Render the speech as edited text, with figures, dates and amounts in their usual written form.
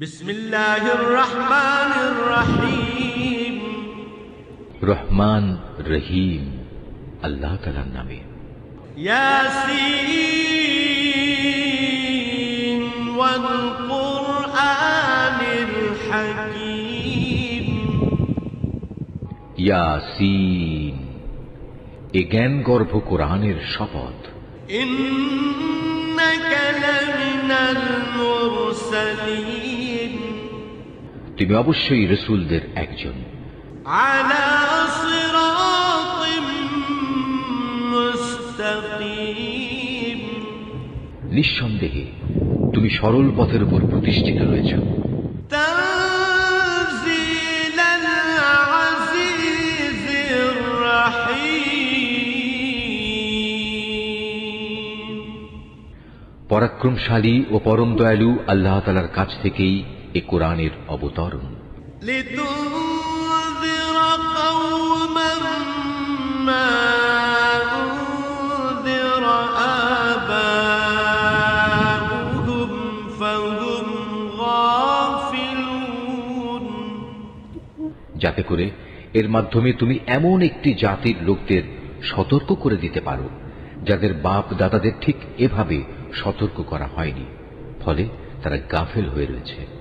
বিসমিল্লাহির রহমানির রহিম। রহমান রহিম আল্লাহ তাআলার নামে। ইয়াসিন ওয়াল কুরআনিল হাকীম। ইয়াসিন, এ জ্ঞান গর্ভ কোরআনের শপথ। ইন্নাকা লামিনাল মুরসালিন। তুমি অবশ্যই রাসূলদের একজন। আলা সিরাতিম মুস্তাকিম। নিঃসন্দেহে তুমি সরল পথের উপর প্রতিষ্ঠিত রয়েছ। তানজিলাল আজিজির রাহিম। পরাক্রমশালী ও পরম দয়ালু আল্লাহ তাআলার কাছ থেকেই এ কোরআনের অবতরণ। লিতুনযিরা কওমান মা উনযিরা আবাউহুম ফাহুম গাফিলুন। যাতে করে এর মাধ্যমে তুমি এমন একটি জাতির লোকদের সতর্ক করে দিতে পারো যাদের বাপ দাদাদের ঠিক এভাবে সতর্ক করা হয়নি, ফলে তারা গাফেল হয়ে রয়েছে।